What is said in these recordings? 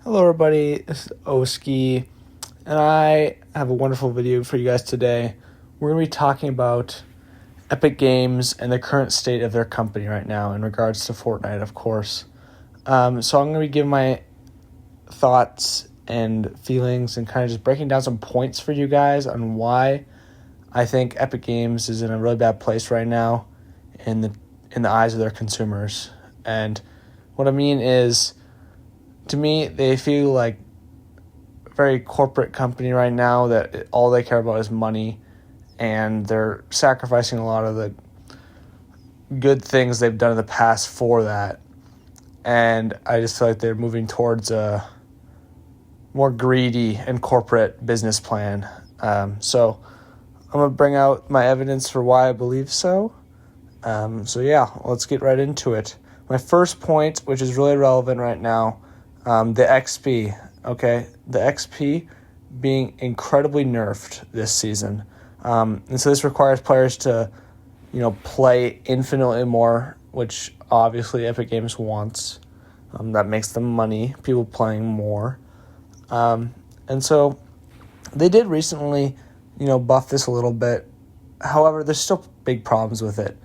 Hello everybody, this is Oski, and I have a wonderful video for you guys today. We're going to be talking about Epic Games and the current state of their company right now in regards to Fortnite, of course. So I'm going to be giving my thoughts and feelings and kind of just breaking down some points for you guys on why I think Epic Games is in a really bad place right now in the eyes of their consumers. And what I mean is, to me, they feel like a very corporate company right now that all they care about is money, and they're sacrificing a lot of the good things they've done in the past for that. And I just feel like they're moving towards a more greedy and corporate business plan. So I'm going to bring out my evidence for why I believe so. Let's get right into it. My first point, which is really relevant right now, the XP, okay? The XP being incredibly nerfed this season. And so this requires players to, play infinitely more, which obviously Epic Games wants. That makes them money, people playing more. And so they did recently, buff this a little bit. However, there's still big problems with it.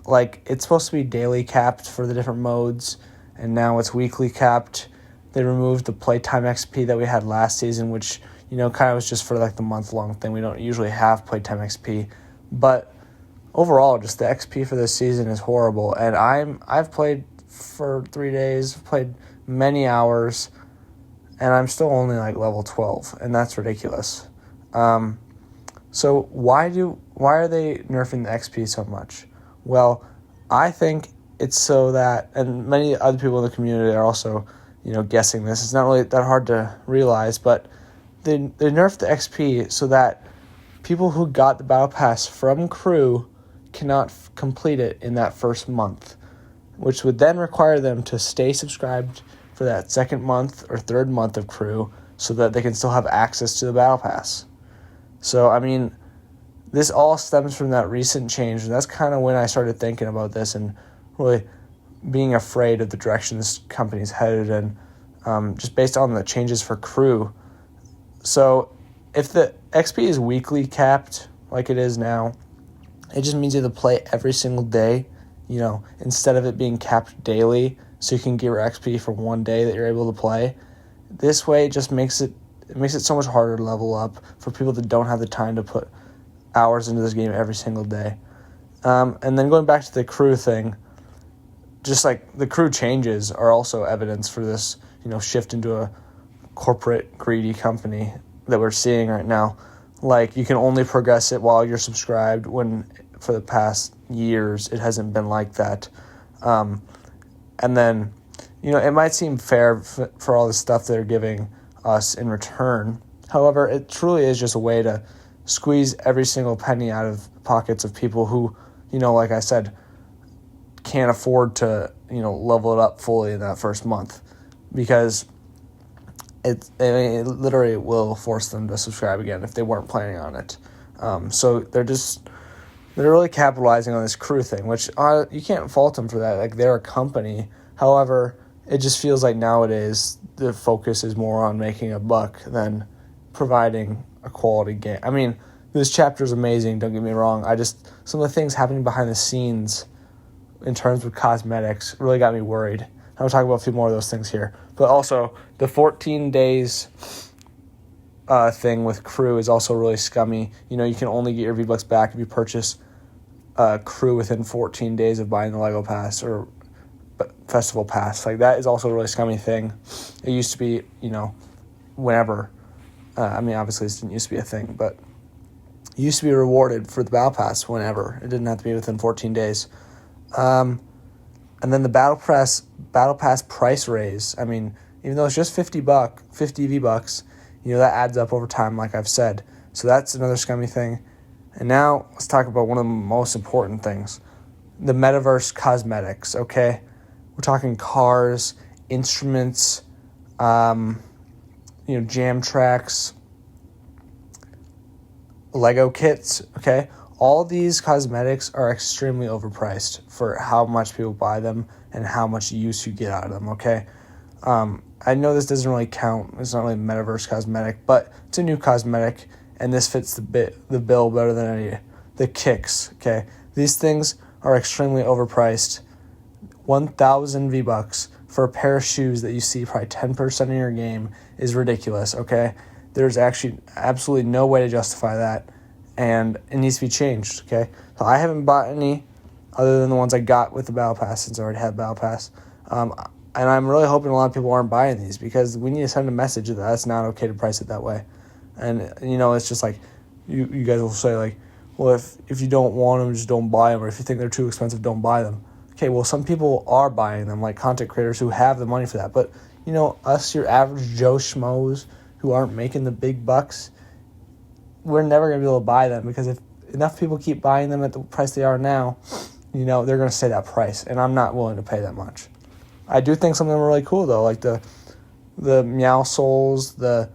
Like, it's supposed to be daily capped for the different modes, and now it's weekly capped. They removed the playtime XP that we had last season, which, kind of was just for like the month-long thing. We don't usually have playtime XP. But overall, just the XP for this season is horrible. And I've played for 3 days, played many hours, and I'm still only like level 12, and that's ridiculous. So why are they nerfing the XP so much? Well, I think it's so that, and many other people in the community are also, guessing this. It's not really that hard to realize, but they nerfed the XP so that people who got the Battle Pass from Crew cannot complete it in that first month, which would then require them to stay subscribed for that second month or third month of Crew so that they can still have access to the Battle Pass. So, this all stems from that recent change, and that's kind of when I started thinking about this and really being afraid of the direction this company's headed in, just based on the changes for Crew. So if the XP is weekly capped like it is now, it just means you have to play every single day, instead of it being capped daily, so you can get your XP for one day that you're able to play. This way it just makes it so much harder to level up for people that don't have the time to put hours into this game every single day. And then going back to the Crew thing, just like the Crew changes are also evidence for this, shift into a corporate greedy company that we're seeing right now. Like, you can only progress it while you're subscribed, when for the past years it hasn't been like that. And then, it might seem fair for all the stuff they're giving us in return. However, it truly is just a way to squeeze every single penny out of the pockets of people who, like I said, can't afford to, level it up fully in that first month, because it literally will force them to subscribe again if they weren't planning on it. So they're really capitalizing on this Crew thing, which you can't fault them for that. Like, they're a company. However, it just feels like nowadays the focus is more on making a buck than providing a quality game. This chapter is amazing, don't get me wrong. Some of the things happening behind the scenes in terms of cosmetics really got me worried. I'll talk about a few more of those things here. But also, the 14 days thing with Crew is also really scummy. You can only get your V-Bucks back if you purchase Crew within 14 days of buying the Lego Pass or Festival Pass. Like, that is also a really scummy thing. It used to be, whenever. Obviously this didn't used to be a thing, but you used to be rewarded for the Battle Pass whenever. It didn't have to be within 14 days. And then the Battle Pass price raise. Even though it's just 50 V-Bucks, that adds up over time, like I've said. So that's another scummy thing. And now let's talk about one of the most important things, the metaverse cosmetics, okay? We're talking cars, instruments, jam tracks, Lego kits, okay? All these cosmetics are extremely overpriced for how much people buy them and how much use you get out of them, okay? I know this doesn't really count. It's not really metaverse cosmetic, but it's a new cosmetic, and this fits the bill better than any. The kicks, okay? These things are extremely overpriced. 1,000 V-Bucks for a pair of shoes that you see probably 10% in your game is ridiculous, okay? There's actually absolutely no way to justify that, and it needs to be changed, okay? So I haven't bought any other than the ones I got with the Battle Pass, since I already had Battle Pass. And I'm really hoping a lot of people aren't buying these, because we need to send a message that that's not okay to price it that way. And, it's just like, you guys will say, like, well, if you don't want them, just don't buy them, or if you think they're too expensive, don't buy them. Okay, well, some people are buying them, like content creators who have the money for that. But, us, your average Joe Schmoes who aren't making the big bucks, we're never going to be able to buy them, because if enough people keep buying them at the price they are now, they're going to stay that price, and I'm not willing to pay that much. I do think some of them are really cool, though, like the Meow Soles, the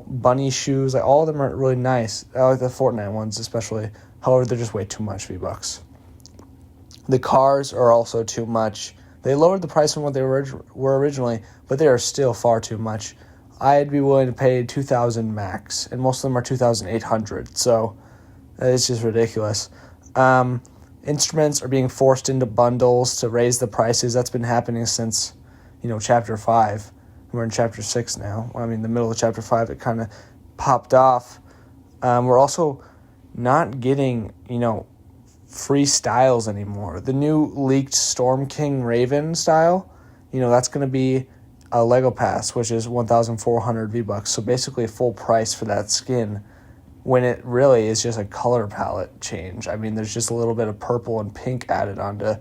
bunny shoes, like all of them are really nice. I like the Fortnite ones especially. However, they're just way too much V-Bucks. The cars are also too much. They lowered the price from what they were originally, but they are still far too much. I'd be willing to pay $2,000 max, and most of them are $2,800. So it's just ridiculous. Instruments are being forced into bundles to raise the prices. That's been happening since, Chapter 5. We're in Chapter 6 now. The middle of Chapter 5, it kind of popped off. We're also not getting, free styles anymore. The new leaked Storm King Raven style, that's going to be a Lego Pass, which is 1,400 V-Bucks. So basically full price for that skin, when it really is just a color palette change. There's just a little bit of purple and pink added onto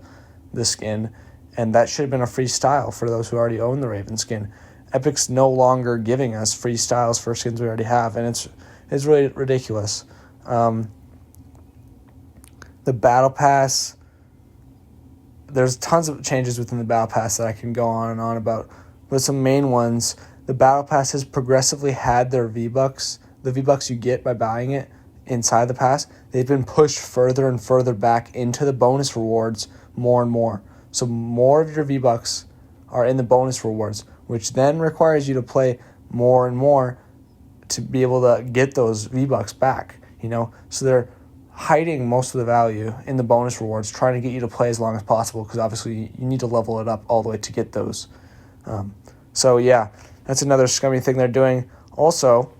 the skin, and that should have been a free style for those who already own the Raven skin. Epic's no longer giving us free styles for skins we already have, and it's really ridiculous. The Battle Pass, there's tons of changes within the Battle Pass that I can go on and on about, but some main ones, the Battle Pass has progressively had their V-Bucks, the V-Bucks you get by buying it inside the pass, they've been pushed further and further back into the bonus rewards more and more. So more of your V-Bucks are in the bonus rewards, which then requires you to play more and more to be able to get those V-Bucks back, So they're hiding most of the value in the bonus rewards, trying to get you to play as long as possible, because obviously you need to level it up all the way to get those. So yeah, that's another scummy thing they're doing. Also,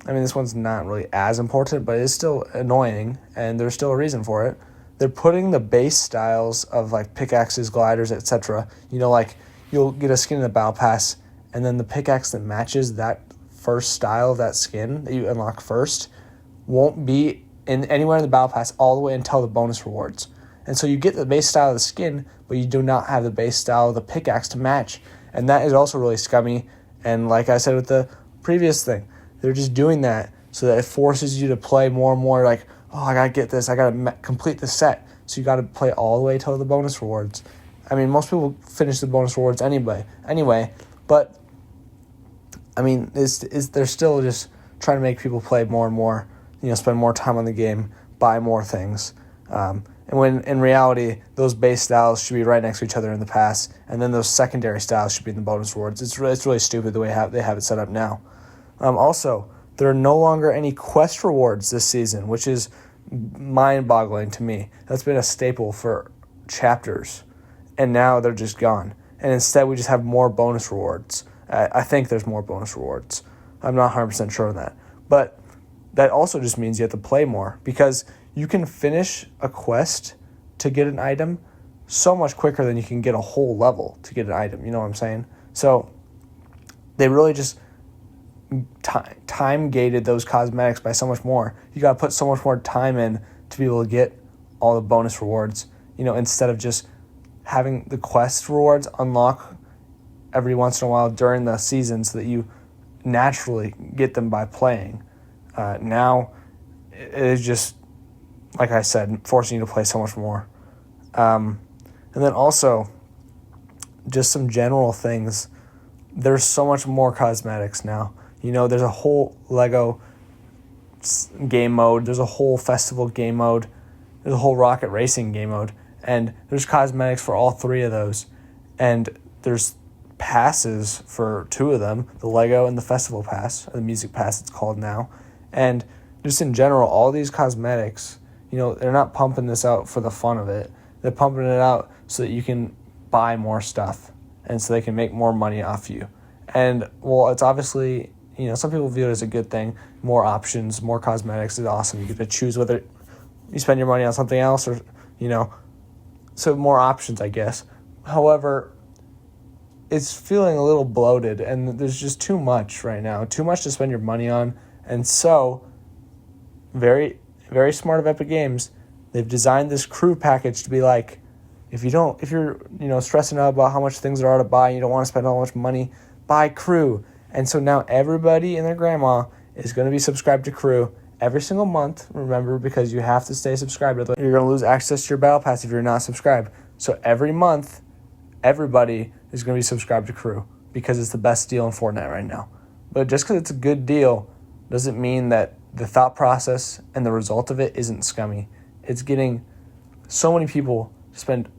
this one's not really as important, but it's still annoying, and there's still a reason for it. They're putting the base styles of like pickaxes, gliders, etc. Like you'll get a skin in the Battle Pass, and then the pickaxe that matches that first style of that skin that you unlock first won't be in anywhere in the Battle Pass all the way until the bonus rewards. And so you get the base style of the skin, but you do not have the base style of the pickaxe to match. And that is also really scummy. And like I said with the previous thing, they're just doing that so that it forces you to play more and more like, oh, I got to get this. I got to complete the set. So you got to play all the way till the bonus rewards. Most people finish the bonus rewards anyway. But, they're still just trying to make people play more and more, spend more time on the game, buy more things. And when in reality, those base styles should be right next to each other in the pass, and then those secondary styles should be in the bonus rewards. It's really stupid the way they have it set up now. Also, there are no longer any quest rewards this season, which is mind-boggling to me. That's been a staple for chapters, and now they're just gone. And instead, we just have more bonus rewards. I think there's more bonus rewards. I'm not 100% sure on that. But that also just means you have to play more, because you can finish a quest to get an item so much quicker than you can get a whole level to get an item. You know what I'm saying? So they really just time-gated those cosmetics by so much more. You got to put so much more time in to be able to get all the bonus rewards, instead of just having the quest rewards unlock every once in a while during the season so that you naturally get them by playing. Now, it is just, like I said, forcing you to play so much more. And then also, just some general things. There's so much more cosmetics now. There's a whole Lego game mode. There's a whole festival game mode. There's a whole rocket racing game mode. And there's cosmetics for all three of those. And there's passes for two of them, the Lego and the Festival Pass, or the Music Pass it's called now. And just in general, all these cosmetics, they're not pumping this out for the fun of it. They're pumping it out so that you can buy more stuff and so they can make more money off you. And, well, it's obviously, some people view it as a good thing. More options, more cosmetics is awesome. You get to choose whether you spend your money on something else or, so more options, I guess. However, it's feeling a little bloated, and there's just too much right now, too much to spend your money on. And so, very, very smart of Epic Games, they've designed this crew package to be like, if you're stressing out about how much things there are to buy and you don't want to spend all much money, buy crew. And so now everybody and their grandma is going to be subscribed to crew every single month, remember, because you have to stay subscribed. You're going to lose access to your battle pass if you're not subscribed. So every month, everybody is going to be subscribed to crew because it's the best deal in Fortnite right now. But just because it's a good deal doesn't mean that the thought process and the result of it isn't scummy. It's getting so many people to spend,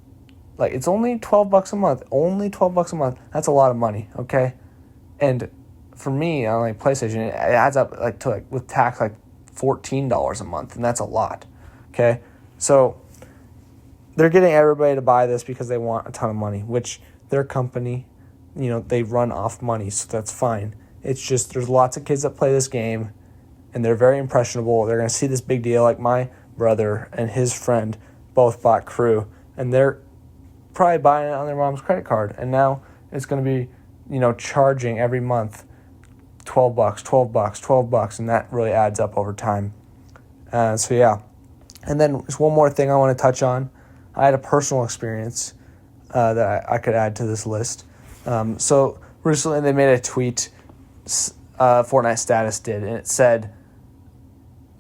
it's only $12 a month. Only $12 a month. That's a lot of money, okay? And for me, on PlayStation, it adds up to with tax $14 a month, and that's a lot, okay? So they're getting everybody to buy this because they want a ton of money, which their company, they run off money, so that's fine. It's just there's lots of kids that play this game, and they're very impressionable. They're going to see this big deal. Like my brother and his friend both bought crew, and they're probably buying it on their mom's credit card, and now it's going to be, charging every month $12, and that really adds up over time. So yeah. And then there's one more thing I want to touch on. I had a personal experience that I could add to this list. So recently they made a tweet, Fortnite Status did, and it said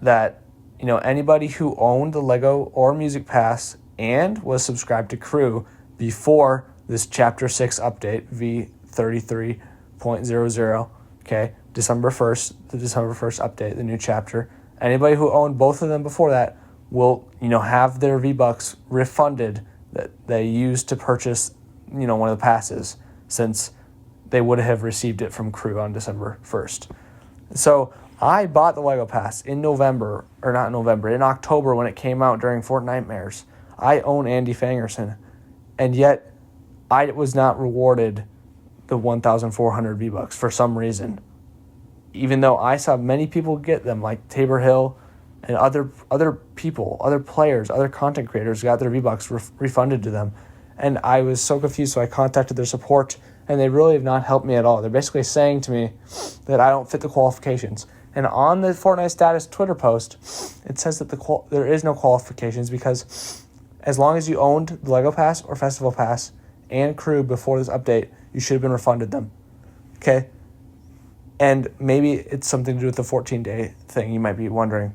that, anybody who owned the Lego or Music Pass and was subscribed to crew before this Chapter 6 update, V33.00, okay, December 1st, the December 1st update, the new chapter, anybody who owned both of them before that will, have their V-Bucks refunded that they used to purchase, one of the passes, since they would have received it from crew on December 1st. So I bought the Lego Pass in October when it came out during Fortnitemares. I own Andy Fangerson, and yet I was not rewarded the 1,400 V-Bucks for some reason, even though I saw many people get them, like Tabor Hill and other people, other players, other content creators got their V-Bucks refunded to them. And I was so confused, so I contacted their support, and they really have not helped me at all. They're basically saying to me that I don't fit the qualifications. And on the Fortnite Status Twitter post, it says that there is no qualifications because as long as you owned the Lego Pass or Festival Pass and crew before this update, you should have been refunded them. Okay? And maybe it's something to do with the 14-day thing, you might be wondering.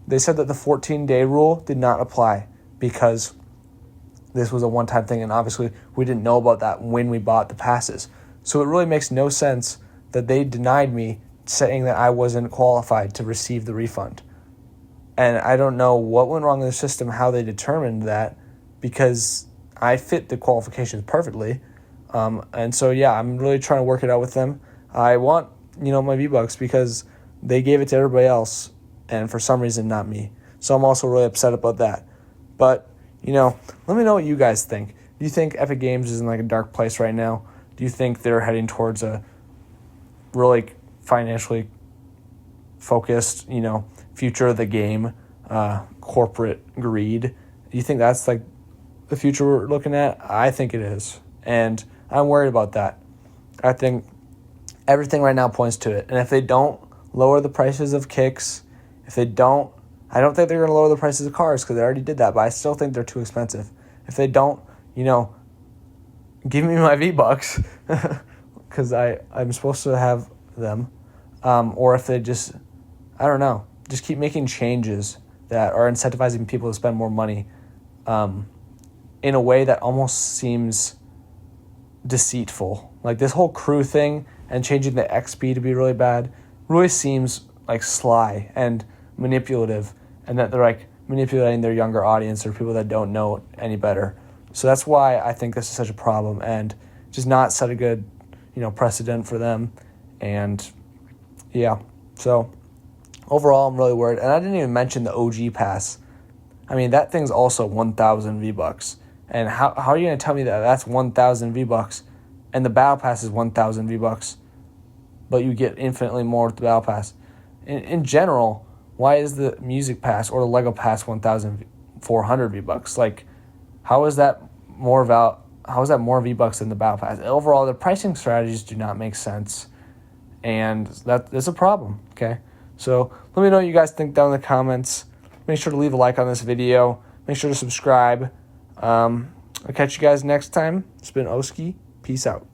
They said that the 14-day rule did not apply because this was a one-time thing, and obviously we didn't know about that when we bought the passes. So it really makes no sense that they denied me, saying that I wasn't qualified to receive the refund. And I don't know what went wrong in the system, how they determined that, because I fit the qualifications perfectly. And so, yeah, I'm really trying to work it out with them. I want, my V-Bucks because they gave it to everybody else, and for some reason, not me. So I'm also really upset about that. But, let me know what you guys think. Do you think Epic Games is in a dark place right now? Do you think they're heading towards a really financially focused, future of the game, corporate greed? Do you think that's the future we're looking at? I think it is. And I'm worried about that. I think everything right now points to it. And if they don't lower the prices of kicks, I don't think they're going to lower the prices of cars because they already did that, but I still think they're too expensive. If they don't, give me my V-Bucks because I'm supposed to have them. Or if they just keep making changes that are incentivizing people to spend more money in a way that almost seems deceitful. Like this whole crew thing and changing the XP to be really bad really seems sly and manipulative, and that they're manipulating their younger audience or people that don't know any better. So that's why I think this is such a problem and just not set a good precedent for them. And yeah, so overall, I'm really worried. And I didn't even mention the OG pass. I mean, that thing's also 1,000 V-Bucks. And how are you going to tell me that that's 1,000 V-Bucks and the Battle Pass is 1,000 V-Bucks, but you get infinitely more with the Battle Pass? In general, why is the Music Pass or the Lego Pass 1,400 V-Bucks? Like, how is that more V-Bucks than the Battle Pass? Overall, the pricing strategies do not make sense, and that is a problem, okay? So let me know what you guys think down in the comments. Make sure to leave a like on this video. Make sure to subscribe. I'll catch you guys next time. It's been Oski. Peace out.